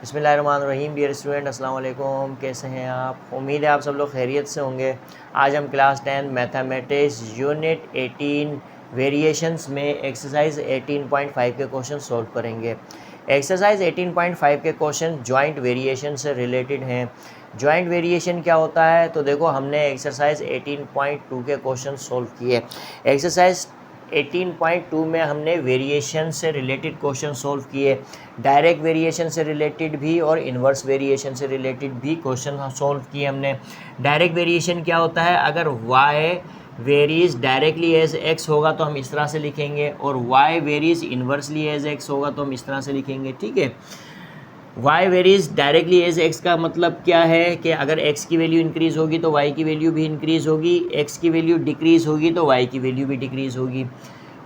बिस्मिल्लाहिर्रहमानिर्रहीम। Dear student, अस्सलाम वालेकुम। कैसे हैं आप? उम्मीद है आप सब लोग खैरियत से होंगे। आज हम क्लास 10 मैथमेटिक्स यूनिट 18 वेरिएशंस में एक्सरसाइज 18.5 के क्वेश्चन सॉल्व करेंगे। एक्सरसाइज 18.5 के क्वेश्चन जॉइंट वेरिएशन से रिलेटेड हैं। जॉइंट वेरिएशन क्या होता है? तो देखो, हमने एक्सरसाइज 18.2 के क्वेश्चन सॉल्व किए। एक्सरसाइज 18.2 में हमने वेरिएशन से रिलेटेड क्वेश्चन सॉल्व किए, डायरेक्ट वेरिएशन से रिलेटेड भी और इन्वर्स वेरिएशन से रिलेटेड भी क्वेश्चन सॉल्व किए हमने। डायरेक्ट वेरिएशन क्या होता है? अगर y varies directly as x होगा तो हम इस तरह से लिखेंगे, और y varies inversely as x होगा तो हम इस तरह से लिखेंगे। ठीक है, y varies directly as x का मतलब क्या है कि अगर x की वैल्यू इंक्रीज़ होगी तो y की वैल्यू भी इंक्रीज़ होगी, x की वैल्यू डिक्रीज़ होगी तो y की वैल्यू भी डिक्रीज़ होगी।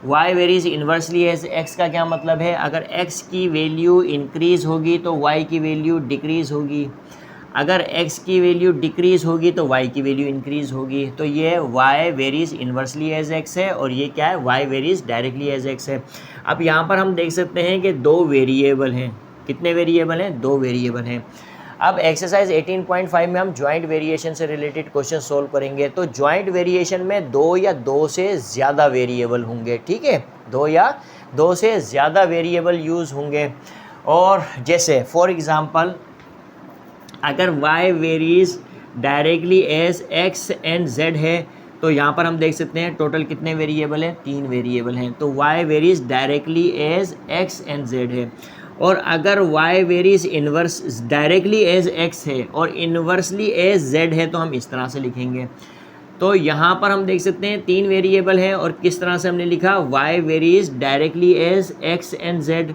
y varies inversely as x का क्या मतलब है? अगर x की वैल्यू इंक्रीज़ होगी तो y की वैल्यू डिक्रीज़ होगी, अगर x की वैल्यू डिक्रीज़ होगी तो y की वैल्यू इंक्रीज़ होगी। तो ये y varies inversely as x है और ये क्या है? y varies directly as x है। अब यहाँ पर हम देख सकते हैं कि दो वेरिएबल हैं। कितने वेरिएबल हैं? दो वेरिएबल हैं। अब एक्सरसाइज 18.5 में हम जॉइंट वेरिएशन से रिलेटेड क्वेश्चन सोल्व करेंगे। तो जॉइंट वेरिएशन में दो या दो से ज़्यादा वेरिएबल होंगे। ठीक है, दो या दो से ज़्यादा वेरिएबल यूज़ होंगे। और जैसे फॉर एग्ज़ाम्पल, अगर y varies directly as x and z है तो यहाँ पर हम देख सकते हैं टोटल कितने वेरिएबल हैं? तीन वेरिएबल हैं। तो y varies directly as x and z है, और अगर y varies inverse directly as x है और इन्वर्सली एज z है तो हम इस तरह से लिखेंगे। तो यहाँ पर हम देख सकते हैं तीन वेरिएबल हैं और किस तरह से हमने लिखा? y varies directly as x and z,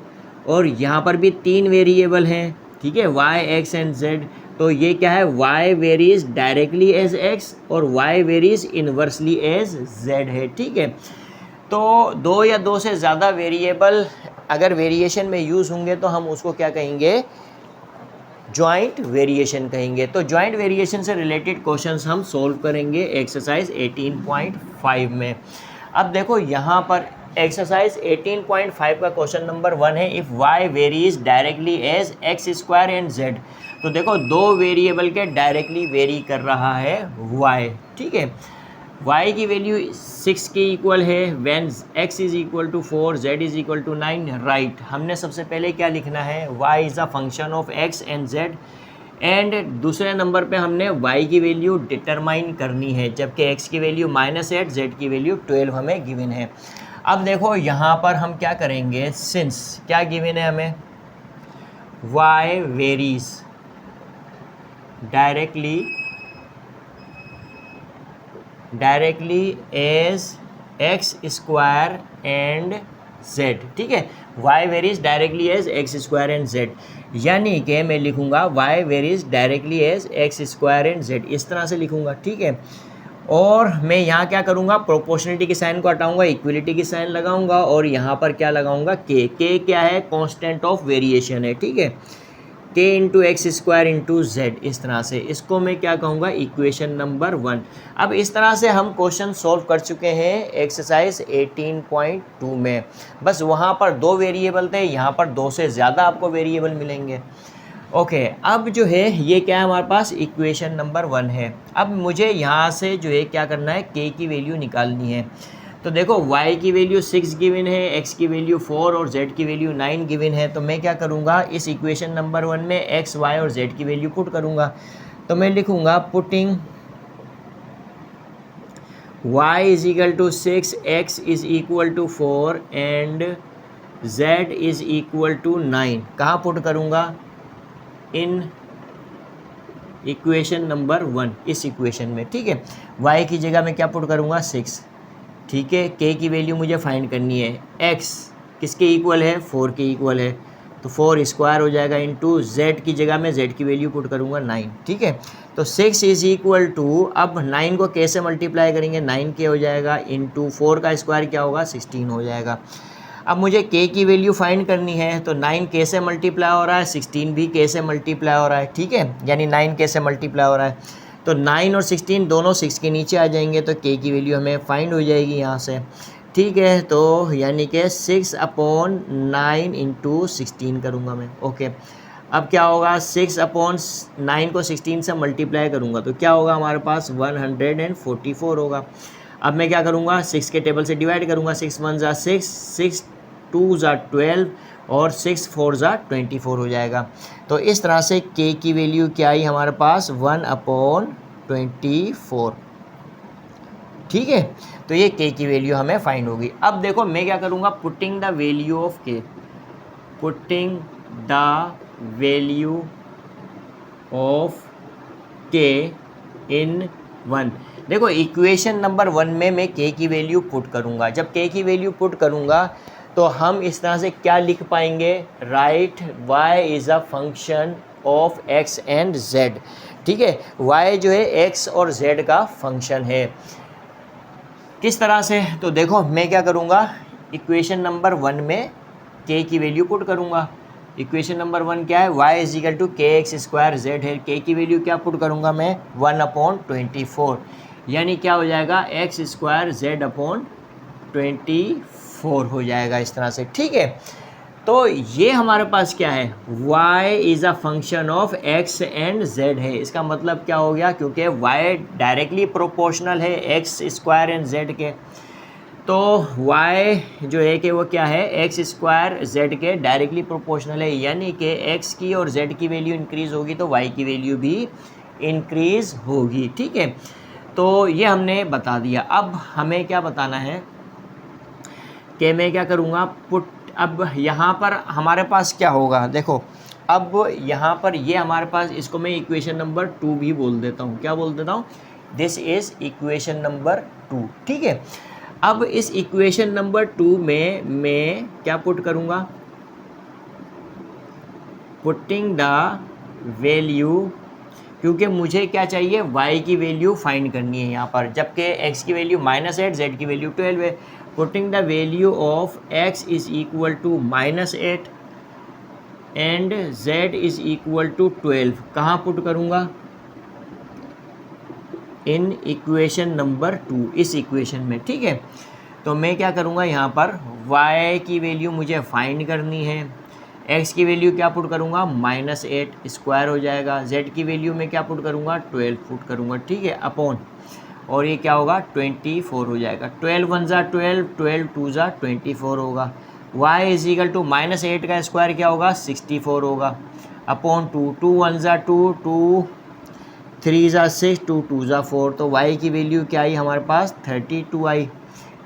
और यहाँ पर भी तीन वेरिएबल हैं। ठीक है, y, x एंड z। तो ये क्या है? y varies directly as x और y varies inversely as z है। ठीक है, तो दो या दो से ज़्यादा वेरिएबल अगर वेरिएशन में यूज़ होंगे तो हम उसको क्या कहेंगे? जॉइंट वेरिएशन कहेंगे। तो जॉइंट वेरिएशन से रिलेटेड क्वेश्चंस हम सोल्व करेंगे एक्सरसाइज 18.5 में। अब देखो, यहाँ पर एक्सरसाइज 18.5 का क्वेश्चन नंबर 1 है, if y varies directly as x square and z। तो देखो, दो वेरिएबल के डायरेक्टली वेरी कर रहा है y। ठीक है, y की वैल्यू 6 के इक्वल है, when x is equal to 4, z is equal to 9। Right, हमने सबसे पहले क्या लिखना है? y is a function of x and z, and दूसरे नंबर पे हमने y की वैल्यू डिटरमाइन करनी है, जबकि x की वैल्यू -8, z की वैल्यू 12 हमें गिवन है। अब देखो, यहाँ पर हम क्या करेंगे? सिंस क्या गिवन है हमें? y varies directly as x square and z। ठीक है, y varies directly as x square and z, यानी कि मैं लिखूंगा y varies directly as x square and z, इस तरह से लिखूंगा। ठीक है, और मैं यहाँ क्या करूँगा? प्रोपोर्शनलिटी के साइन को हटाऊंगा, इक्वलिटी की साइन लगाऊंगा, और यहाँ पर क्या लगाऊंगा? k क्या है? कांस्टेंट ऑफ वेरिएशन है। ठीक है, k into x square into Z, इस तरह से इसको मैं क्या कहूँगा? Equation number 1। अब इस तरह से हम क्वेश्चन सॉल्व कर चुके हैं एक्सरसाइज 18.2 में। बस वहाँ पर दो वेरिएबल थे, यहाँ पर दो से ज़्यादा आपको वेरिएबल मिलेंगे। ओके, अब जो है ये क्या है हमारे पास? इक्वेशन नंबर 1 है। अब मुझे यहाँ से जो है क्या करना है? k की वैल्यू निकालनी है। तो देखो, y की वैल्यू 6 गिवन है, x की वैल्यू 4 और z की वैल्यू 9 गिवन है। तो मैं क्या करूँगा? इस इक्वेशन नंबर 1 में x, y और z की वैल्यू पुट करूँगा। तो मैं लिखूँगा putting y is equal to 6, x is equal to 4 and z is equal to 9। कहाँ पुट करूँगा? इन इक्वेशन नंबर 1, इस इक्वेशन में। ठीक है, y की जगह मैं क्या पुट करूँगा? 6। ठीक है, k की वैल्यू मुझे फाइंड करनी है। x किसके इक्वल है? 4 के इक्वल है, तो 4 स्क्वायर हो जाएगा, इंटू z की जगह मैं z की वैल्यू पुट करूँगा 9। ठीक है, तो 6 इज इक्वल टू, अब 9 को k से मल्टीप्लाई करेंगे, 9k हो जाएगा, इंटू 4 का स्क्वायर क्या होगा? 16 हो जाएगा। अब मुझे k की वैल्यू फाइंड करनी है, तो 9 k से मल्टीप्लाई हो रहा है, 16 भी k से मल्टीप्लाई हो रहा है। ठीक है, यानी 9 k से मल्टीप्लाई हो रहा है, तो 9 और 16 दोनों 6 के नीचे आ जाएंगे, तो k की वैल्यू हमें फाइंड हो जाएगी यहाँ से। ठीक है, तो यानी कि 6/9 इंटू 16 करूँगा मैं। ओके, अब क्या होगा, 6/9 को 16 से मल्टीप्लाई करूँगा तो क्या होगा हमारे पास 144 होगा। अब मैं क्या करूँगा, 6 के टेबल से डिवाइड करूँगा, 6 1 ज़ा 6, 6 2 ज़ा 12 और 6 4 ज़ा 24 हो जाएगा। तो इस तरह से k की वैल्यू क्या आई हमारे पास 1/24। ठीक है, तो ये k की वैल्यू हमें फाइंड होगी। अब देखो मैं क्या करूँगा, putting the value of k, putting the value of k इन 1। देखो इक्वेशन नंबर 1 में मैं k की वैल्यू पुट करूँगा। जब k की वैल्यू पुट करूँगा तो हम इस तरह से क्या लिख पाएंगे, right y is a function of x and z। ठीक है, y जो है x और z का फंक्शन है। किस तरह से, तो देखो मैं क्या करूँगा, इक्वेशन नंबर 1 में k की वैल्यू पुट करूँगा। इक्वेशन नंबर 1 क्या है, y is equal to kx² z है। k की वैल्यू क्या पुट करूँगा मैं 1/24, यानी क्या हो जाएगा x² z/24 हो जाएगा इस तरह से। ठीक है, तो ये हमारे पास क्या है, y is a function of x and z है। इसका मतलब क्या हो गया, क्योंकि y डायरेक्टली प्रोपोर्शनल है x² एंड z के, तो y जो है कि वो क्या है x² z के डायरेक्टली प्रोपोर्शनल है, यानी कि x की और z की वैल्यू इंक्रीज़ होगी तो y की वैल्यू भी इंक्रीज़ होगी। ठीक है, तो ये हमने बता दिया। अब हमें क्या बताना है कि मैं क्या करूँगा, पुट, अब यहाँ पर हमारे पास क्या होगा, देखो अब यहाँ पर ये हमारे पास, इसको मैं इक्वेशन नंबर 2 भी बोल देता हूँ। क्या बोल देता हूँ, दिस इज़ इक्वेशन नंबर 2। ठीक है, अब इस इक्वेशन नंबर 2 में मैं क्या पुट करूँगा, पुटिंग द वैल्यू, क्योंकि मुझे क्या चाहिए, y की वैल्यू फाइंड करनी है यहाँ पर, जबकि x की वैल्यू -8, z की वैल्यू 12 है। Putting the value of x is equal to -8 and z is equal to 12 कहाँ पुट करूँगा, इन इक्वेशन नंबर 2, इस इक्वेशन में। ठीक है, तो मैं क्या करूँगा, यहाँ पर y की वैल्यू मुझे फाइंड करनी है, x की वैल्यू क्या पुट करूँगा -8² हो जाएगा, z की वैल्यू में क्या पुट करूँगा 12 पुट करूँगा। ठीक है, अपॉन, और ये क्या होगा 24 हो जाएगा। 12 1 ज़ा 12, 12 2 ज़ा 24 होगा। y इज इक्वल टू -8 का स्क्वायर क्या होगा 64 होगा, अपॉन 2, 2 1 ज़ा 2, 2 3 ज़ा 6, 2 2 ज़ा 4, तो y की वैल्यू क्या आई हमारे पास 32 आई।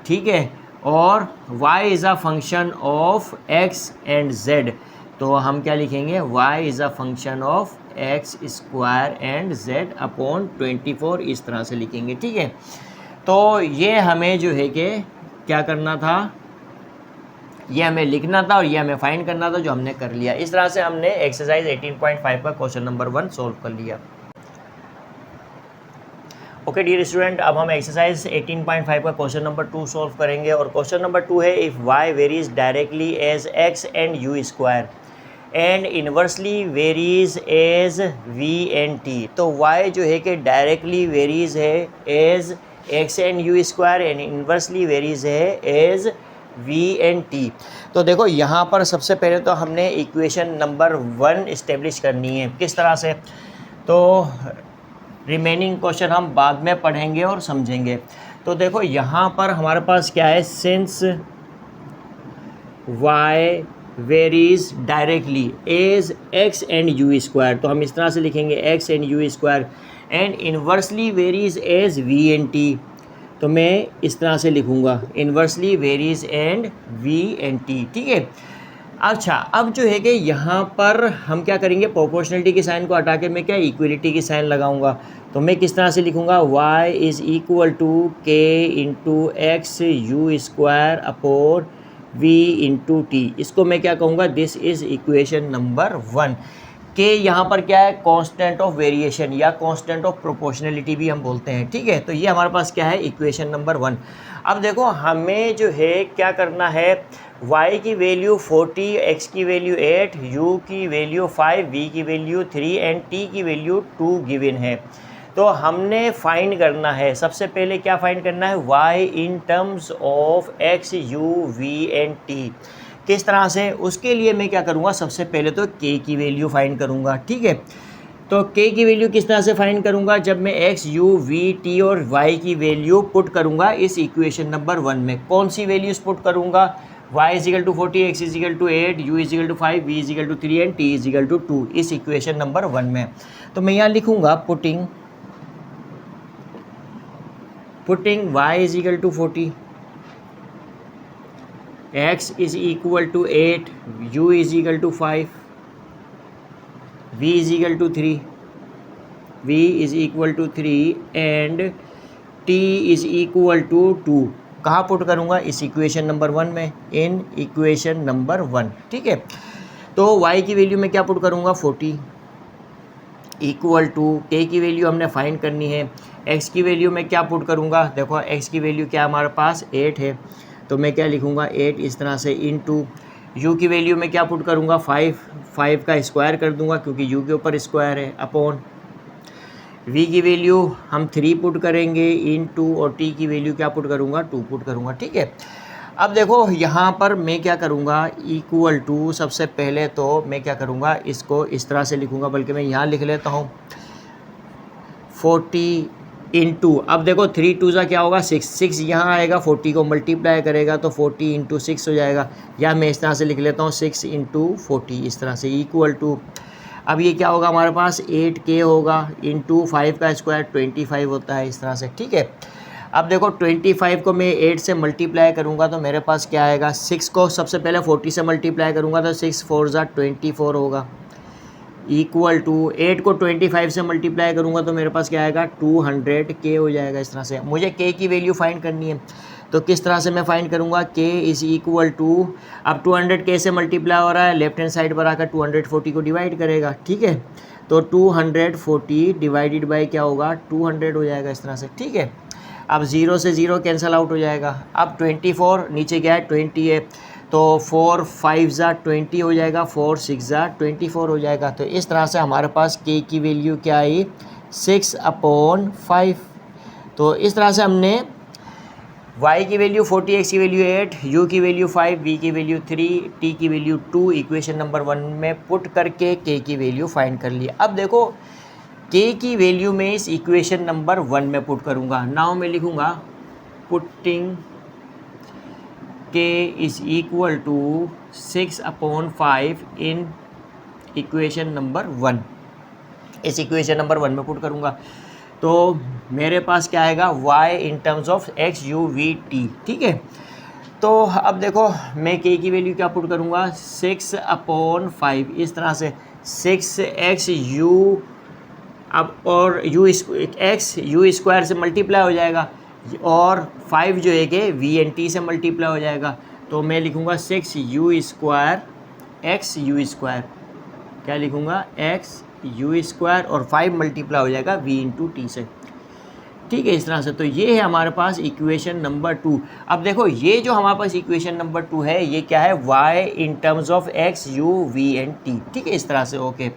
ठीक है, और y is a function of x and z, तो हम क्या लिखेंगे, y is a function of x² and z upon 24, इस तरह से लिखेंगे। ठीक है, तो ये हमें जो है कि क्या करना था, ये हमें लिखना था और ये हमें फाइंड करना था, जो हमने कर लिया। इस तरह से हमने एक्सरसाइज 18.5 का क्वेश्चन नंबर 1 सॉल्व कर लिया। ओके डियर स्टूडेंट, अब हम एक्सरसाइज 18.5 का क्वेश्चन नंबर 2 सॉल्व करेंगे, और क्वेश्चन नंबर 2 है, if y varies directly as x and u² and inversely varies as v and t। तो y जो है कि डायरेक्टली वेरीज है as x and u² and inversely varies है एज v एंड t। तो देखो यहाँ पर सबसे पहले तो हमने इक्वेशन नंबर 1 इस्टेब्लिश करनी है। किस तरह से, तो रिमेनिंग क्वेश्चन हम बाद में पढ़ेंगे और समझेंगे। तो देखो यहाँ पर हमारे पास क्या है, since y varies directly as x and u², तो हम इस तरह से लिखेंगे x and u² and inversely varies as v and t, तो मैं इस तरह से लिखूँगा inversely varies and v and t। ठीक है, अच्छा अब जो है कि यहाँ पर हम क्या करेंगे, प्रोपोर्शनलिटी के साइन को हटा के मैं क्या इक्वलिटी की साइन लगाऊंगा, तो मैं किस तरह से लिखूँगा, y is equal to k into x u² upon v into t. इसको मैं क्या कहूँगा, दिस इज़ इक्वेशन नंबर 1। के यहाँ पर क्या है, कांस्टेंट ऑफ वेरिएशन या कांस्टेंट ऑफ प्रोपोर्शनलिटी भी हम बोलते हैं। ठीक है, तो ये हमारे पास क्या है, इक्वेशन नंबर 1। अब देखो हमें जो है क्या करना है, y की वैल्यू 40, x की वैल्यू 8, u की वैल्यू 5, v की वैल्यू 3 एंड t की वैल्यू 2 गिवन है। तो हमने फाइंड करना है, सबसे पहले क्या फाइंड करना है, y in terms of x, u, v and t। किस तरह से, उसके लिए मैं क्या करूँगा, सबसे पहले तो k की वैल्यू फाइंड करूँगा, ठीक है। तो k की वैल्यू किस तरह से फाइंड करूँगा, जब मैं x, u, v, t और y की वैल्यू पुट करूँगा इस इक्वेशन नंबर 1 में। कौन सी वैल्यूज़ पुट करूँगा, y is equal to 40, x is equal to 8, u is equal to 5, v is equal to 3 and t is equal to 2 इस इक्वेशन नंबर 1 में। तो मैं यहाँ लिखूँगा putting y is equal to 40, x is equal to 8, u is equal to 5, v is equal to 3, v is equal to 3 and t is equal to 2। कहाँ put करूँगा, इस equation number 1 में, इन इक्वेशन नंबर 1, ठीक है। तो y की value में क्या पुट करूँगा, 40 इक्वल टू k की वैल्यू हमने फाइंड करनी है, x की वैल्यू में क्या पुट करूँगा, देखो x की वैल्यू क्या हमारे पास 8 है, तो मैं क्या लिखूँगा 8 इस तरह से, इनटू u की वैल्यू में क्या पुट करूँगा 5 का स्क्वायर कर दूँगा क्योंकि u के ऊपर स्क्वायर है, अपॉन v की वैल्यू हम 3 पुट करेंगे इनटू, और t की वैल्यू क्या पुट करूँगा 2 पुट करूँगा, ठीक है। अब देखो यहाँ पर मैं क्या करूँगा, इक्वल टू, सबसे पहले तो मैं क्या करूँगा, इसको इस तरह से लिखूँगा, बल्कि मैं यहाँ लिख लेता हूँ 40 इंटू, अब देखो 3 2 ज़ा क्या होगा 6 यहाँ आएगा, 40 को मल्टीप्लाई करेगा तो 40 इंटू 6 हो जाएगा, या मैं इस तरह से लिख लेता हूँ 6 इंटू 40 इस तरह से, इक्वल टू, अब ये क्या होगा हमारे पास 8k होगा, इंटू 5 का स्क्वायर 25 होता है इस तरह से, ठीक है। अब देखो 25 को मैं 8 से मल्टीप्लाई करूँगा तो मेरे पास क्या आएगा, 6 को सबसे पहले 40 से मल्टीप्लाई करूँगा तो 6 4 ज़ा 24 होगा, इक्वल टू 8 को 25 से मल्टीप्लाई करूँगा तो मेरे पास क्या आएगा 200k हो जाएगा इस तरह से। मुझे k की वैल्यू फाइंड करनी है, तो किस तरह से मैं फाइंड करूँगा, k इज़ इक्वल टू, अब 200k से मल्टीप्लाई हो रहा है, लेफ्ट हैंड साइड पर आकर 240 को डिवाइड करेगा, ठीक है। तो 240 डिवाइडेड बाई क्या होगा 200 हो जाएगा इस तरह से, ठीक है। अब 0 से 0 कैंसिल आउट हो जाएगा, अब 24 नीचे क्या है 20 है, तो 4 5 ज़ा 20 हो जाएगा, 4 6 ज़ा 24 हो जाएगा। तो इस तरह से हमारे पास k की वैल्यू क्या आई 6/5। तो इस तरह से हमने y की वैल्यू 40, x की वैल्यू 8, u की वैल्यू 5, v की वैल्यू 3, t की वैल्यू 2 इक्वेशन नंबर 1 में पुट करके k की वैल्यू फाइंड कर लिया। अब देखो k की वैल्यू में इस इक्वेशन नंबर 1 में पुट करूँगा, नाउ मैं लिखूँगा putting k is equal to 6/5 in equation number 1, इस इक्वेशन नंबर 1 में पुट करूँगा तो मेरे पास क्या आएगा y in terms of x u v t, ठीक है। तो अब देखो मैं k की वैल्यू क्या पुट करूँगा 6/5 इस तरह से, 6x u, अब और x u स्क्वायर से मल्टीप्लाई हो जाएगा, और 5 जो है कि v एन टी से मल्टीप्लाई हो जाएगा, तो मैं लिखूँगा 6u square x u square, क्या लिखूँगा x u स्क्वायर, और 5 मल्टीप्लाई हो जाएगा v इंटू टी से, ठीक है इस तरह से। तो ये है हमारे पास इक्वेशन नंबर 2। अब देखो ये जो हमारे पास इक्वेशन नंबर 2 है ये क्या है, y in terms of x u v and t, ठीक है इस तरह से, ओके।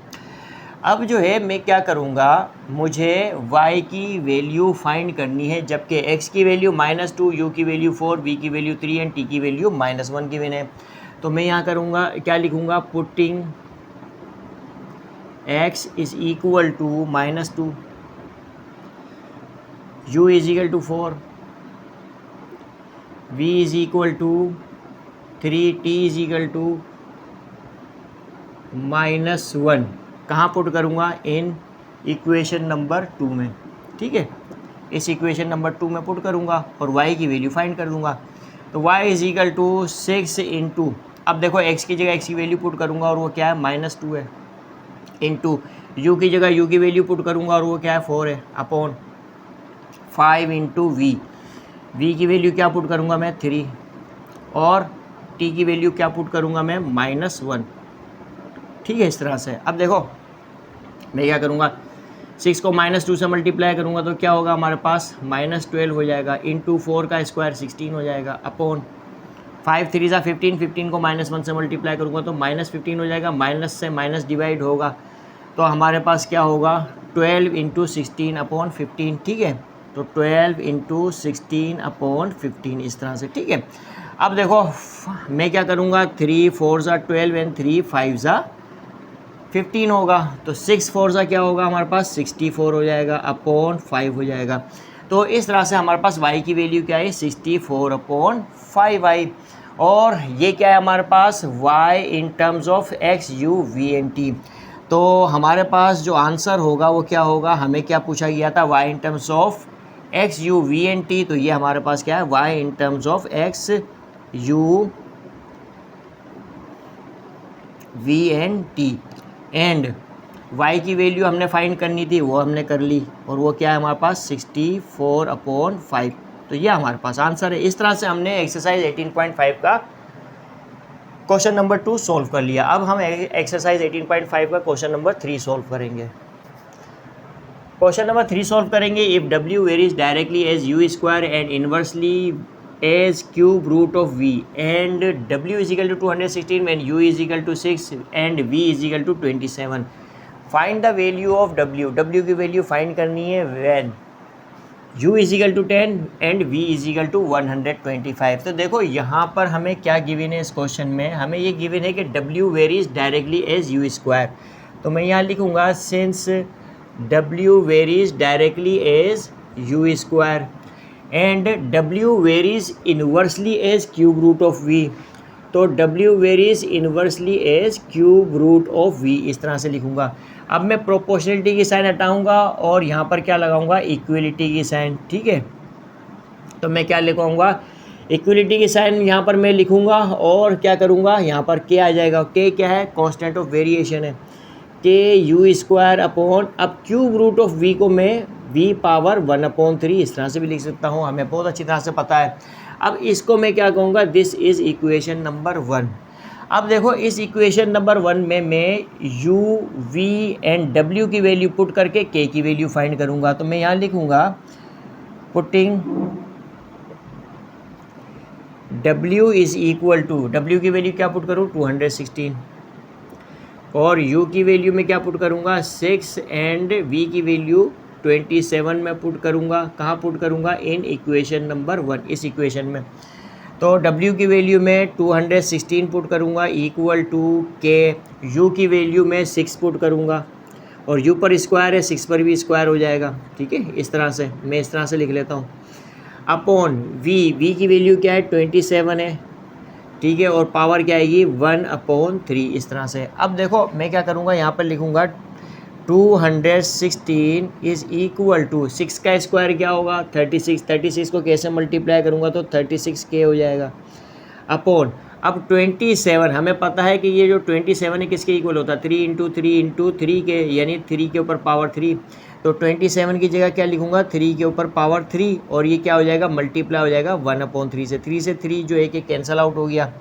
अब जो है मैं क्या करूँगा, मुझे y की वैल्यू फाइंड करनी है, जबकि x की वैल्यू -2, u की वैल्यू 4, v की वैल्यू 3 एंड t की वैल्यू -1 गिवन है। तो मैं यहाँ करूँगा क्या लिखूँगा, putting x is equal to -2, u is equal to 4, v is equal to 3, t is equal to -1, कहाँ पुट करूँगा, इन इक्वेशन नंबर 2 में, ठीक है इस इक्वेशन नंबर 2 में पुट करूँगा और y की वैल्यू फाइंड कर दूँगा। तो y is equal to 6 into, अब देखो x की जगह x की वैल्यू पुट करूँगा और वो क्या है -2 है, इंटू u की जगह u की वैल्यू पुट करूँगा और वो क्या है 4 है, अपॉन 5 इंटू v की वैल्यू क्या पुट करूँगा मैं 3, और t की वैल्यू क्या पुट करूँगा मैं -1, ठीक है इस तरह से। अब देखो मैं क्या करूँगा, 6 को -2 से मल्टीप्लाई करूँगा तो क्या होगा हमारे पास -12 हो जाएगा, इंटू 4 का स्क्वायर 16 हो जाएगा, अपॉन 5 3 ज़ा 15, 15 को -1 से मल्टीप्लाई करूँगा तो -15 हो जाएगा, माइनस से माइनस डिवाइड होगा तो हमारे पास क्या होगा 12 इंटू 16 अपॉन 15, ठीक है। तो 12 इंटू 16 अपॉन 15 इस तरह से, ठीक है। अब देखो मैं क्या करूँगा, 3 4 ज़ा 12 एंड 3 5 ज़ा 15 होगा, तो 6 4 ज़ा क्या होगा हमारे पास 64 हो जाएगा अपॉन 5 हो जाएगा। तो इस तरह से हमारे पास y की वैल्यू क्या है 64 अपॉन 5y, और ये क्या है हमारे पास y in terms of x u v n t। तो हमारे पास जो आंसर होगा वो क्या होगा, हमें क्या पूछा गया था y in terms of x u v n t, तो ये हमारे पास क्या है y in terms of x u v n t, and y की वैल्यू हमने फाइंड करनी थी वो हमने कर ली, और वो क्या है हमारे पास 64 अपॉन 5। तो ये हमारे पास आंसर है। इस तरह से हमने एक्सरसाइज 18.5 का क्वेश्चन नंबर 2 सॉल्व कर लिया। अब हम एक्सरसाइज 18.5 का क्वेश्चन नंबर 3 सॉल्व करेंगे। क्वेश्चन नंबर 3 सॉल्व करेंगे। If w varies directly as u square and inversely as cube root of v and w is equal to 216 when u is equal to 6 and v is equal to 27, find the value of w की value find करनी है when u is equal to 10 and v is equal to 125। तो देखो यहाँ पर हमें क्या given है, इस क्वेश्चन में हमें ये गिवन है कि w varies directly as u square. तो मैं यहाँ लिखूँगा since w varies directly as u square and w varies inversely as cube root of v, तो w varies inversely as cube root of v, इस तरह से लिखूँगा। अब मैं प्रोपोर्शनलिटी की साइन हटाऊँगा और यहाँ पर क्या लगाऊँगा, इक्वलिटी की साइन। ठीक है, तो मैं क्या लिखूँगा, इक्वलिटी की साइन यहाँ पर मैं लिखूँगा और क्या करूँगा, यहाँ पर k आ जाएगा। k क्या है, कांस्टेंट ऑफ वेरिएशन है, k u स्क्वायर अपॉन, अब क्यूब रूट ऑफ v को मैं v पावर 1/3 इस तरह से भी लिख सकता हूँ, हमें बहुत अच्छी तरह से पता है। अब इसको मैं क्या कहूँगा, दिस इज़ इक्वेशन नंबर 1। अब देखो इस इक्वेशन नंबर 1 में मैं u v एंड w की वैल्यू पुट करके k की वैल्यू फाइंड करूँगा। तो मैं यहाँ लिखूँगा putting w is equal to, w की वैल्यू क्या पुट करूँ 216, और u की वैल्यू में क्या पुट करूँगा 6 एंड v की वैल्यू 27 में पुट करूँगा। कहाँ पुट करूँगा, इन इक्वेशन नंबर 1, इस इक्वेशन में। तो w की वैल्यू में 216 पुट करूँगा इक्वल टू k, u की वैल्यू में 6 पुट करूँगा, और u पर स्क्वायर है 6 पर भी स्क्वायर हो जाएगा। ठीक है, इस तरह से मैं इस तरह से लिख लेता हूँ, अपॉन v की वैल्यू क्या है 27 है। ठीक है, और पावर क्या आएगी 1/3 इस तरह से। अब देखो मैं क्या करूँगा, यहाँ पर लिखूँगा 216 इज़ इक्वल टू 6 का स्क्वायर क्या होगा 36, 36 को कैसे मल्टीप्लाई करूँगा तो 36k हो जाएगा, अपॉन अब 27, हमें पता है कि ये जो 27 है किसके इक्वल होता है 3 इंटू 3 के, यानी 3 के ऊपर पावर 3। तो 27 की जगह क्या लिखूँगा 3 के ऊपर पावर 3, और ये क्या हो जाएगा मल्टीप्लाई हो जाएगा 1/3 से। 3 से 3 जो है कि कैंसिल आउट हो गया।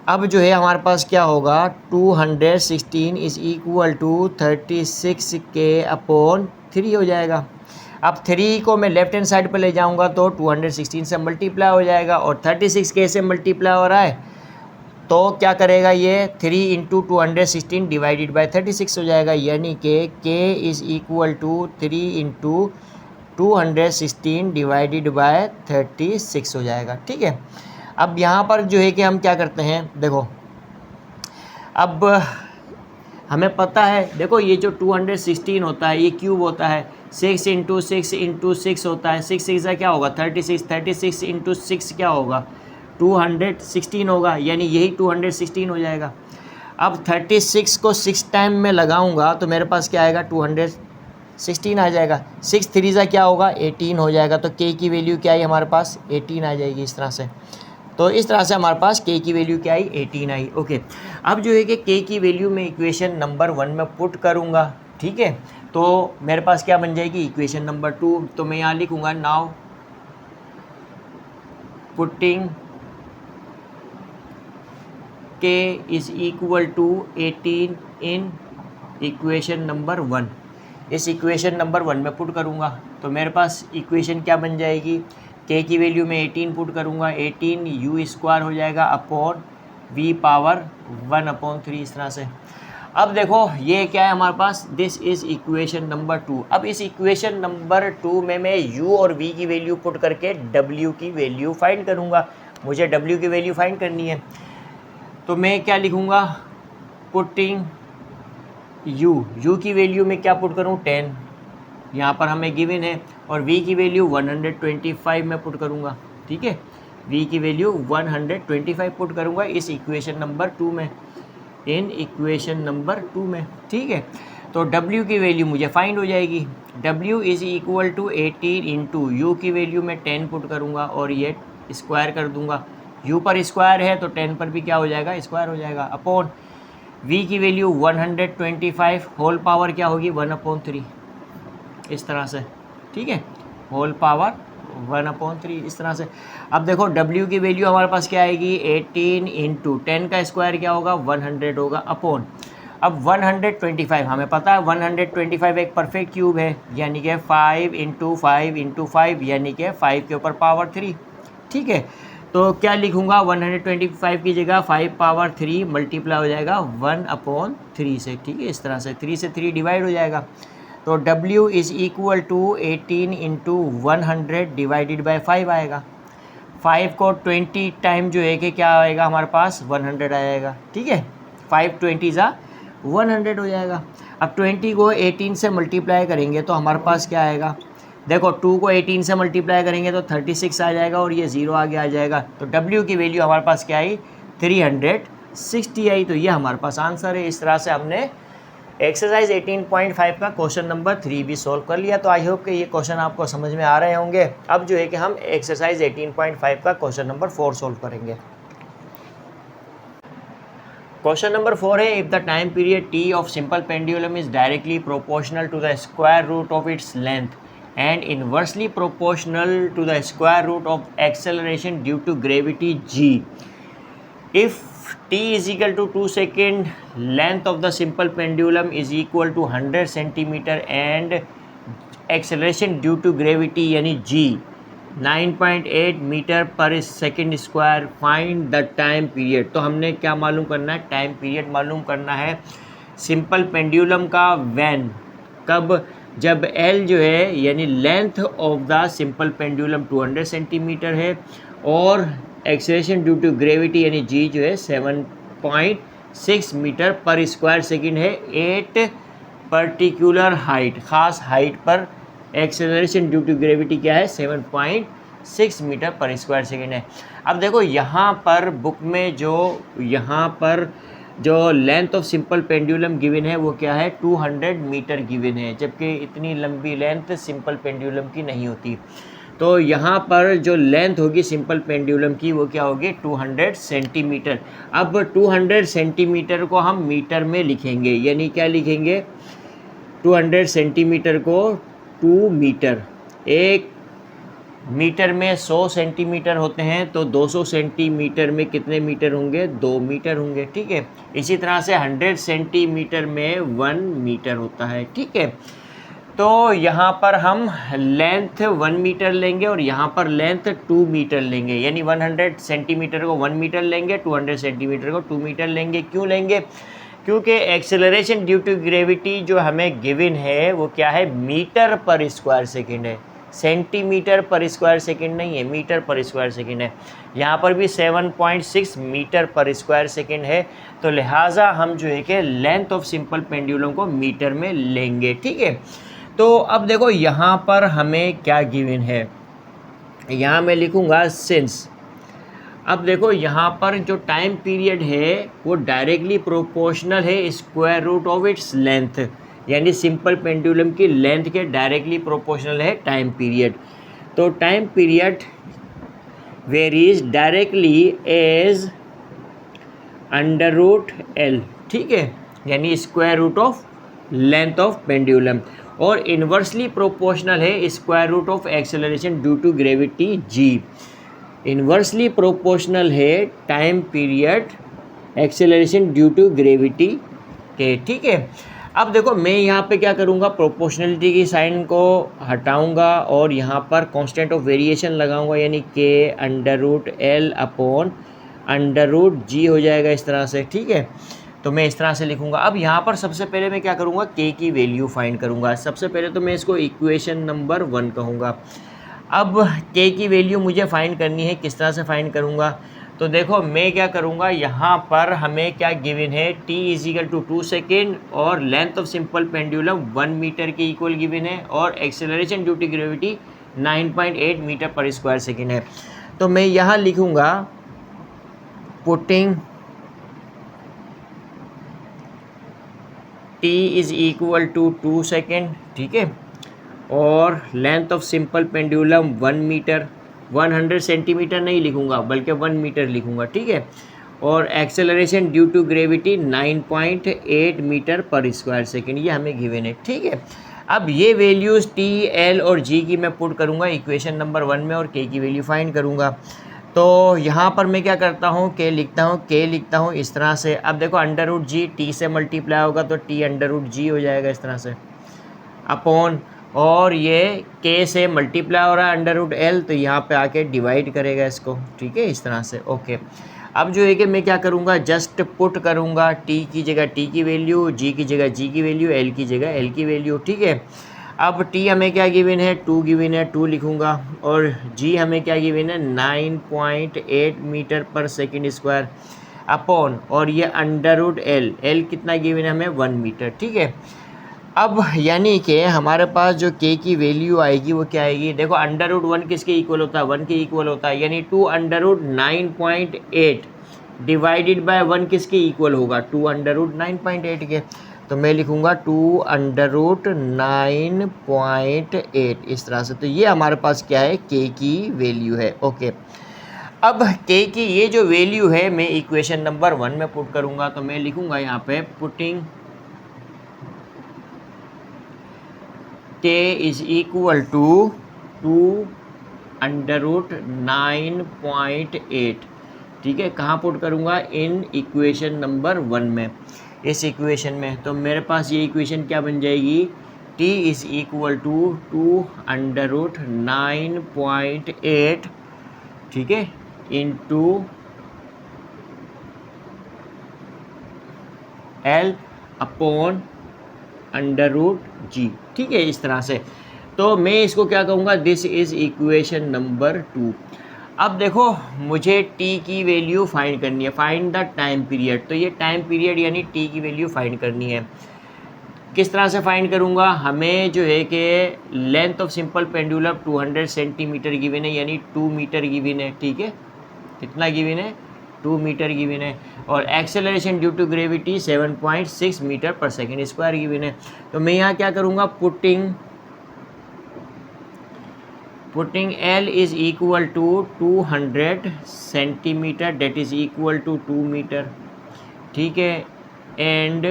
अब जो है हमारे पास क्या होगा 216 is equal to 36k upon 3 हो जाएगा। अब 3 को मैं लेफ्ट हैंड साइड पर ले जाऊंगा तो 216 से मल्टीप्लाई हो जाएगा, और 36k से मल्टीप्लाई हो रहा है तो क्या करेगा ये 3 इंटू 216 डिवाइडेड बाई 36 हो जाएगा, यानी कि k is equal to 3 into 216 divided by 36 हो जाएगा। ठीक है, अब यहाँ पर जो है कि हम क्या करते हैं, देखो अब हमें पता है, देखो ये जो 216 होता है ये क्यूब होता है, 6 इंटू 6 होता है, 6 6 क्या होगा 36, 36 इंटू 6 क्या होगा 216 होगा, यानी यही 216 हो जाएगा। अब 36 को 6 टाइम में लगाऊंगा तो मेरे पास क्या आएगा 216 आ जाएगा। 6 3 क्या होगा 18 हो जाएगा, तो k की वैल्यू क्या आई हमारे पास 18 आ जाएगी इस तरह से। तो इस तरह से हमारे पास k की वैल्यू क्या आई 18 आई। ओके, अब जो है कि k की वैल्यू मैं इक्वेशन नंबर 1 में पुट करूँगा। ठीक है, तो मेरे पास क्या बन जाएगी इक्वेशन नंबर 2। तो मैं यहाँ लिखूँगा now putting k is equal to 18 in equation number 1। इस इक्वेशन नंबर 1 में पुट करूँगा तो मेरे पास इक्वेशन क्या बन जाएगी, k की वैल्यू में 18 पुट करूँगा, 18 u स्क्वायर हो जाएगा अपॉन v पावर 1/3 इस तरह से। अब देखो ये क्या है हमारे पास, दिस इज़ इक्वेशन नंबर 2। अब इस इक्वेशन नंबर 2 में मैं u और v की वैल्यू पुट करके w की वैल्यू फाइंड करूँगा। मुझे W की वैल्यू फाइंड करनी है। तो मैं क्या लिखूँगा, पुटिंग U की वैल्यू में क्या पुट करूँ, 10 यहाँ पर हमें गिवन है, और V की वैल्यू 125 में पुट करूँगा। ठीक है, V की वैल्यू 125 पुट करूँगा इस इक्वेशन नंबर 2 में, इन इक्वेशन नंबर 2 में। ठीक है, तो W की वैल्यू मुझे फाइंड हो जाएगी। W is equal to 18 into U की वैल्यू में 10 पुट करूँगा और ये स्क्वायर कर दूँगा। U पर स्क्वायर है तो 10 पर भी क्या हो जाएगा, स्क्वायर हो जाएगा, अपॉन V की वैल्यू 125 होल पावर क्या होगी, 1/3 इस तरह से। ठीक है, होल पावर 1/3 इस तरह से। अब देखो W की वैल्यू हमारे पास क्या आएगी, 18 इंटू 10 का स्क्वायर क्या होगा, 100 होगा, अपॉन अब 125 हमें पता है 125 एक परफेक्ट क्यूब है, यानी कि 5 इंटू 5 इंटू 5 यानी कि 5 के ऊपर पावर 3। ठीक है, तो क्या लिखूँगा, 125 की जगह 5 पावर 3 मल्टीप्लाई हो जाएगा 1/3 से। ठीक है, इस तरह से 3 से 3 डिवाइड हो जाएगा। तो W is equal to 18 into 100 divided by 5 आएगा। 5 को 20 टाइम जो है कि क्या आएगा हमारे पास, 100 आएगा। ठीक है, 5 20 ज़ा 100 हो जाएगा। अब 20 को 18 से मल्टीप्लाई करेंगे तो हमारे पास क्या आएगा, देखो 2 को 18 से मल्टीप्लाई करेंगे तो 36 आ जाएगा और ये 0 आगे आ जाएगा। तो W की वैल्यू हमारे पास क्या आई, 360 आई। तो ये हमारे पास आंसर है। इस तरह से हमने एक्सरसाइज 18.5 का क्वेश्चन नंबर 3 भी सॉल्व कर लिया। तो आई होप कि ये क्वेश्चन आपको समझ में आ रहे होंगे। अब जो है कि हम एक्सरसाइज 18.5 का क्वेश्चन नंबर 4 सॉल्व करेंगे। क्वेश्चन नंबर 4 है, if the time period T of simple pendulum is directly proportional to the square root of its length and inversely proportional to the square root of acceleration due to gravity g. If t is equal to 2 second, length of the simple pendulum is equal to 100 centimeter and acceleration due to gravity यानी g 9.8 metre पर second square, find the time period. तो हमने क्या मालूम करना है, time period मालूम करना है सिंपल पेंडुलम का। व्हेन, कब, जब L जो है यानी length of the simple pendulum 200 centimetre है और एक्सेलरेशन ड्यू टू ग्रेविटी यानी G जो है 7.6 मीटर पर स्क्वायर सेकंड है। 8 पर्टिकुलर हाइट, ख़ास हाइट पर एक्सेलरेशन ड्यू टू ग्रेविटी क्या है, 7.6 मीटर पर स्क्वायर सेकंड है। अब देखो यहाँ पर बुक में यहाँ पर जो length of simple pendulum given है वो क्या है, 200 मीटर गिवन है, जबकि इतनी लंबी लेंथ सिंपल पेंडुलम की नहीं होती। तो यहाँ पर जो लेंथ होगी सिंपल पेंडुलम की वो क्या होगी, 200 सेंटीमीटर। अब 200 सेंटीमीटर को हम मीटर में लिखेंगे, यानी क्या लिखेंगे, 200 सेंटीमीटर को 2 मीटर, एक मीटर में 100 सेंटीमीटर होते हैं तो 200 सेंटीमीटर में कितने मीटर होंगे, 2 मीटर होंगे। ठीक है, इसी तरह से 100 सेंटीमीटर में 1 मीटर होता है। ठीक है, तो यहाँ पर हम लेंथ 1 मीटर लेंगे और यहाँ पर लेंथ 2 मीटर लेंगे, यानी 100 सेंटीमीटर को 1 मीटर लेंगे, 200 सेंटीमीटर को 2 मीटर लेंगे। क्यों लेंगे, क्योंकि एक्सेलरेशन ड्यू टू ग्रेविटी जो हमें गिवन है वो क्या है, मीटर पर स्क्वायर सेकंड है, सेंटीमीटर पर स्क्वायर सेकंड नहीं है, मीटर पर स्क्वायर सेकंड है। यहाँ पर भी 7.6 मीटर पर स्क्वायर सेकंड है। तो लिहाजा हम जो है कि लेंथ ऑफ सिंपल पेंडुलम को मीटर में लेंगे। ठीक है, तो अब देखो यहाँ पर हमें क्या गिवन है, यहाँ मैं लिखूँगा सिंस। अब देखो यहाँ पर जो टाइम पीरियड है वो डायरेक्टली प्रोपोर्शनल है square root of its length, यानी सिंपल पेंडुलम की लेंथ के डायरेक्टली प्रोपोर्शनल है टाइम पीरियड। तो time period varies directly as under root L. ठीक है, यानी square root of length of pendulum, और इन्वर्सली प्रोपोर्शनल है square root of acceleration due to gravity g. Inversely proportional है time period acceleration due to gravity के। ठीक है, अब देखो मैं यहाँ पे क्या करूँगा, प्रोपोर्शनलिटी की साइन को हटाऊँगा और यहाँ पर कांस्टेंट ऑफ वेरिएशन लगाऊँगा, यानी के under root L upon under root g हो जाएगा इस तरह से। ठीक है, तो मैं इस तरह से लिखूँगा। अब यहाँ पर सबसे पहले मैं क्या करूँगा, के की वैल्यू फाइंड करूँगा। सबसे पहले तो मैं इसको इक्वेशन नंबर 1 कहूँगा। अब के की वैल्यू मुझे फाइंड करनी है, किस तरह से फाइंड करूँगा? तो देखो मैं क्या करूँगा, यहाँ पर हमें क्या गिवन है, t इजिकल टू 2 सेकेंड और length of simple pendulum 1 metre के इक्वल गिवन है और acceleration due to gravity 9.8 metre पर स्क्वायर सेकेंड है। तो मैं यहाँ लिखूँगा putting t is equal to 2 second, ठीक है, और length of simple pendulum 1 metre, 100 centimetre नहीं लिखूंगा बल्कि 1 मीटर लिखूंगा, ठीक है, और acceleration due to gravity 9.8 metre पर स्क्वायर सेकेंड, ये हमें गिवन है, ठीक है। अब ये वैल्यूज़ टी, एल और जी की मैं पुट करूँगा इक्वेशन नंबर 1 में और के की वैल्यू फाइंड करूँगा। तो यहाँ पर मैं क्या करता हूँ, के लिखता हूँ इस तरह से। अब देखो अंडर रूट जी टी से मल्टीप्लाई होगा तो टी अंडर रूट जी हो जाएगा इस तरह से, अपॉन, और ये के से मल्टीप्लाई हो रहा है अंडर रूट एल, तो यहाँ पे आके डिवाइड करेगा इसको, ठीक है, इस तरह से, ओके। अब जो है कि मैं क्या करूँगा, जस्ट पुट करूँगा टी की जगह टी की वैल्यू, जी की जगह जी की वैल्यू, एल की जगह एल की वैल्यू, ठीक है। अब टी हमें क्या गिवन है, 2 गिवन है, 2 लिखूँगा, और जी हमें क्या गिवन है 9.8 मीटर पर सेकेंड स्क्वायर, अपॉन, और ये अंडर रूट एल, एल कितना गिवन है हमें 1 मीटर, ठीक है। अब यानी कि हमारे पास जो के की वैल्यू आएगी वो क्या आएगी, देखो अंडर रूट 1 किसके इक्वल होता है, 1 के इक्वल होता है, यानी 2 अंडर रूट 9.8 डिवाइडेड बाय 1 किसके इक्वल होगा, 2 अंडर रूट 9.8 के। तो मैं लिखूँगा 2 अंडर रूट 9.8 इस तरह से। तो ये हमारे पास क्या है, के की वैल्यू है, ओके। अब के की ये जो वैल्यू है मैं इक्वेशन नंबर 1 में पुट करूँगा, तो मैं लिखूँगा यहाँ पे putting k is equal to 2 under root 9.8, ठीक है, कहाँ पुट करूँगा, इन इक्वेशन नंबर 1 में, इस इक्वेशन में। तो मेरे पास ये इक्वेशन क्या बन जाएगी, t is equal to 2 under root 9.8, ठीक है, into L upon under root g, ठीक है, इस तरह से। तो मैं इसको क्या कहूँगा, दिस इज़ इक्वेशन नंबर 2। अब देखो मुझे t की वैल्यू फाइंड करनी है, फाइंड द टाइम पीरियड। तो ये टाइम पीरियड यानी t की वैल्यू फाइंड करनी है। किस तरह से फाइंड करूँगा, हमें जो है कि length of simple pendulum 200 centimetre given है, यानी 2 मीटर गिवन है, ठीक है, कितना गिवन है, 2 मीटर गिवन है, और acceleration due to gravity 7.6 metre पर सेकेंड स्क्वायर गिवन है। तो मैं यहाँ क्या करूँगा, putting L is equal to 200 centimetre, that is equal to 2 metre, ठीक है, and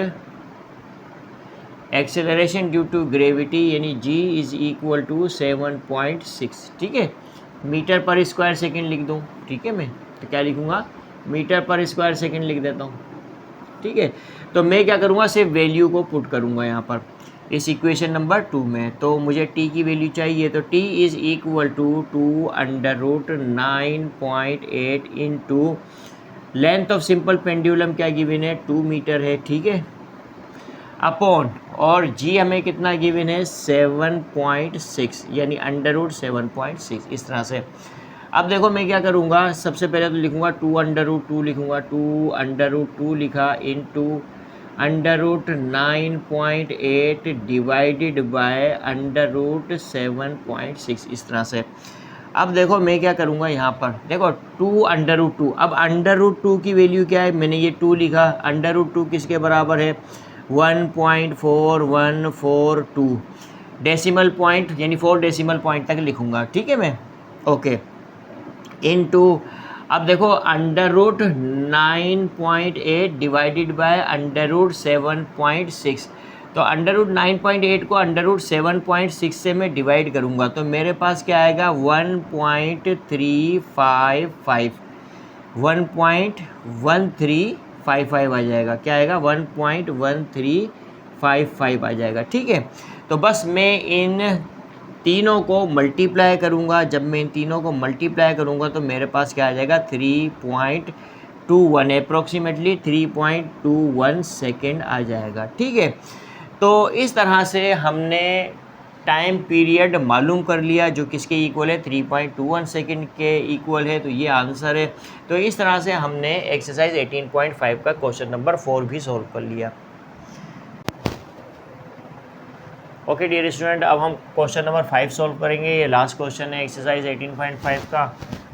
acceleration due to gravity यानी g इज इक्वल टू 7.6, ठीक है, मीटर पर स्क्वायर सेकेंड लिख दूँ, ठीक है। मैं तो क्या लिखूँगा, मीटर पर स्क्वायर सेकेंड लिख देता हूँ, ठीक है। तो मैं क्या करूँगा, सिर्फ वैल्यू को पुट करूँगा यहाँ पर इस इक्वेशन नंबर 2 में। तो मुझे t की वैल्यू चाहिए, तो t is equal to 2 under root 9.8 into length of simple pendulum क्या गिवन है, 2 मीटर है, ठीक है, अपॉन, और g हमें कितना गिवन है 7.6, यानी अंडर रूट 7.6 इस तरह से। अब देखो मैं क्या करूँगा, सबसे पहले तो लिखूँगा 2 अंडर रूट 2 लिखूँगा, 2 अंडर रूट 2 लिखा into under root 9.8 divided by under root 7.6 इस तरह से। अब देखो मैं क्या करूँगा, यहाँ पर देखो 2 अंडर रूट 2, अब अंडर रूट 2 की वैल्यू क्या है, मैंने ये 2 लिखा, अंडर रूट 2 किसके बराबर है 1.4142, डेसिमल पॉइंट यानी 4 डेसिमल पॉइंट तक लिखूँगा, ठीक है मैं, ओके, इनटू, अब देखो under root 9.8 divided by under root 7.6, तो अंडर रूट 9.8 को अंडर रूट 7.6 से मैं डिवाइड करूँगा, तो मेरे पास क्या आएगा 1.1355 आ जाएगा, क्या आएगा 1.1355 आ जाएगा, ठीक है। तो बस मैं इन तीनों को मल्टीप्लाई करूँगा, जब मैं इन तीनों को मल्टीप्लाई करूँगा तो मेरे पास क्या आ जाएगा 3.21, अप्रोक्सीमेटली 3.21 सेकेंड आ जाएगा, ठीक है। तो इस तरह से हमने टाइम पीरियड मालूम कर लिया जो किसके इक्वल है 3.21 सेकंड के इक्वल है, तो ये आंसर है। तो इस तरह से हमने एक्सरसाइज 18.5 का क्वेश्चन नंबर 4 भी सॉल्व कर लिया। ओके डियर स्टूडेंट, अब हम क्वेश्चन नंबर 5 सॉल्व करेंगे। ये लास्ट क्वेश्चन है एक्सरसाइज 18.5 का।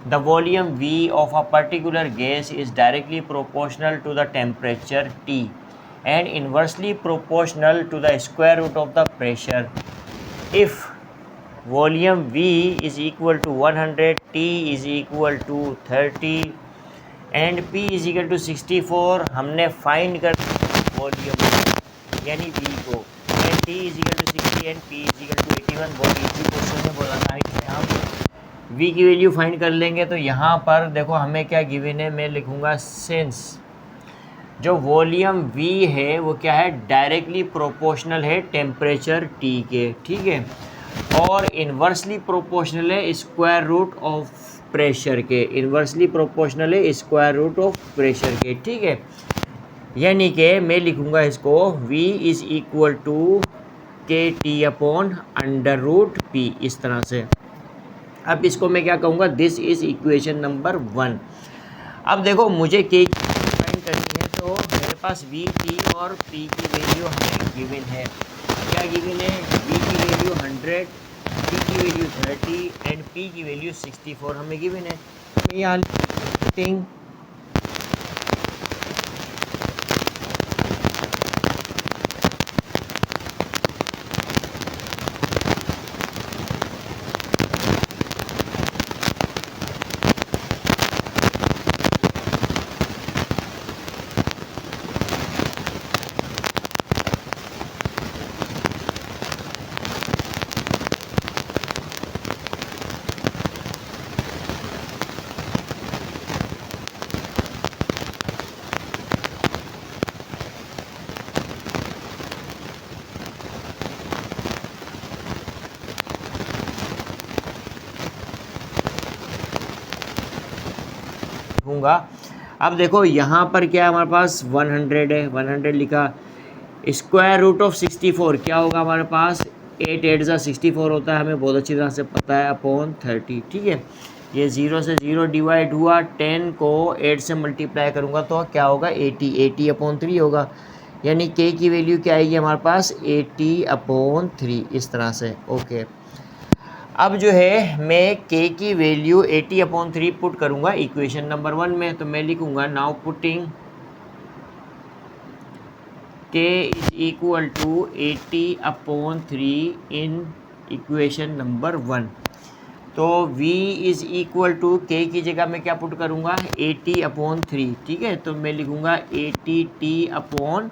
The volume V of a particular gas is directly proportional to the temperature T and inversely proportional to the square root of the pressure if volume V is equal to 100, T is equal to 30 and P is equal to 64। हमने find कर volume यानी V को, and T is equal to 60 and P is equal to 81। बहुत easy question है, बहुत आसानी से हम V की वैल्यू फाइंड कर लेंगे। तो यहाँ पर देखो हमें क्या गिवन है, मैं लिखूँगा सिंस जो वॉल्यूम V है वो क्या है, डायरेक्टली प्रोपोर्शनल है टेम्परेचर T के, ठीक है, और इन्वर्सली प्रोपोर्शनल है स्क्वायर रूट ऑफ प्रेशर के, इन्वर्सली प्रोपोर्शनल है स्क्वायर रूट ऑफ प्रेशर के, ठीक है। यानी कि मैं लिखूँगा इसको V is equal to KT upon under root P, इस तरह से। अब इसको मैं क्या कहूँगा, दिस इज़ इक्वेशन नंबर 1। अब देखो मुझे K फाइंड करनी है, तो मेरे पास V, T और P की वैल्यू हमें गिवन है। क्या गिवन है, V की वैल्यू 100, T की वैल्यू 30 एंड P की वैल्यू 64 हमें गिवन है। मैं यहाँ पुटिंग दूंगा। अब देखो यहाँ पर क्या है, हमारे पास 100 है, 100 लिखा, स्क्वायर रूट ऑफ 64 क्या होगा हमारे पास, 8 8 जा 64 होता है, हमें बहुत अच्छी तरह से पता है, अपॉन 30, ठीक है। ये 0 से 0 डिवाइड हुआ, 10 को 8 से मल्टीप्लाई करूँगा तो क्या होगा 80, 80 अपॉन 3 होगा। यानी K की वैल्यू क्या आएगी हमारे पास 80 अपॉन 3, इस तरह से। ओके, अब जो है मैं K की वैल्यू 80 अपॉन 3 पुट करूँगा इक्वेशन नंबर 1 में। तो मैं लिखूँगा now putting K is equal to 80 upon 3 in equation number 1। तो V is equal to K की जगह मैं क्या पुट करूँगा 80 अपॉन 3, ठीक है। तो मैं लिखूँगा 80T upon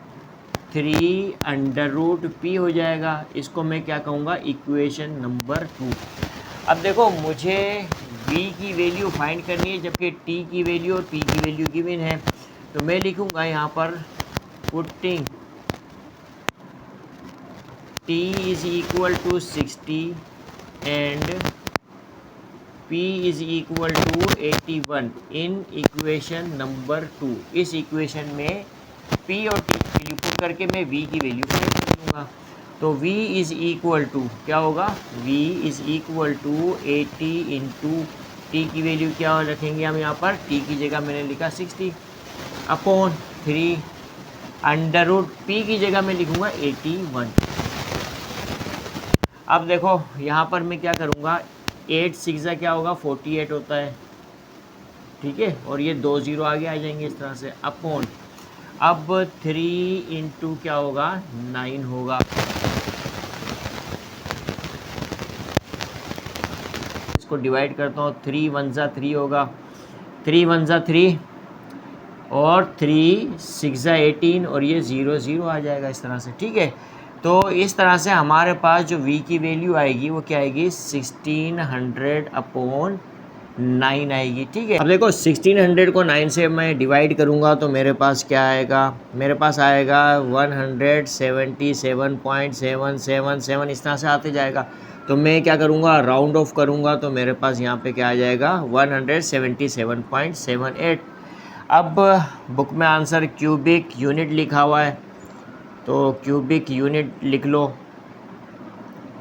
3 under root P हो जाएगा। इसको मैं क्या कहूँगा इक्वेशन नंबर 2। अब देखो मुझे V की वैल्यू फाइंड करनी है, जबकि T की वैल्यू और P की वैल्यू गिवन है। तो मैं लिखूँगा यहाँ पर putting T is equal to 60 and P is equal to 81 in equation number 2। इस इक्वेशन में P और T की वैल्यू पुट करके मैं V की वैल्यू फाइंड कर दूँगा। तो V इज इक्वल टू क्या होगा, V is equal to 80 into T की वैल्यू क्या रखेंगे हम यहाँ पर, T की जगह मैंने लिखा 60 अपॉन 3 अंडर रूट P की जगह मैं लिखूँगा 81। अब देखो यहाँ पर मैं क्या करूँगा, 8 6 क्या होगा 48 होता है, ठीक है, और ये 2 0 आगे आ जाएंगे इस तरह से, अपॉन अब 3 इंटू क्या होगा 9 होगा। इसको डिवाइड करता हूँ, 3 1 जा 3 होगा, 3 1 जा 3 और 3 6 जा 18 और ये 0 0 आ जाएगा इस तरह से, ठीक है। तो इस तरह से हमारे पास जो V की वैल्यू आएगी वो क्या आएगी 1600 अपॉन 9 आएगी, ठीक है। अब देखो 1600 को 9 से मैं डिवाइड करूँगा तो मेरे पास क्या आएगा, मेरे पास आएगा 177.777 इस तरह से आते जाएगा। तो मैं क्या करूँगा राउंड ऑफ करूँगा तो मेरे पास यहाँ पे क्या आ जाएगा 177.78। अब बुक में आंसर क्यूबिक यूनिट लिखा हुआ है तो क्यूबिक यूनिट लिख लो,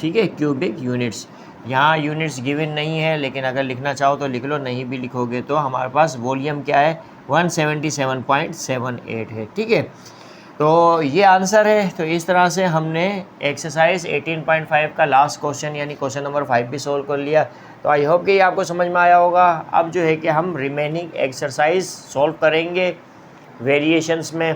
ठीक है, क्यूबिक यूनिट्स। यहाँ यूनिट्स गिवन नहीं है, लेकिन अगर लिखना चाहो तो लिख लो, नहीं भी लिखोगे तो हमारे पास वॉल्यूम क्या है 177.78 है। ठीक है, तो ये आंसर है। तो इस तरह से हमने एक्सरसाइज 18.5 का लास्ट क्वेश्चन यानी क्वेश्चन नंबर 5 भी सोल्व कर लिया। तो आई होप कि ये आपको समझ में आया होगा। अब जो है कि हम रिमेनिंग एक्सरसाइज सोल्व करेंगे वेरिएशंस में।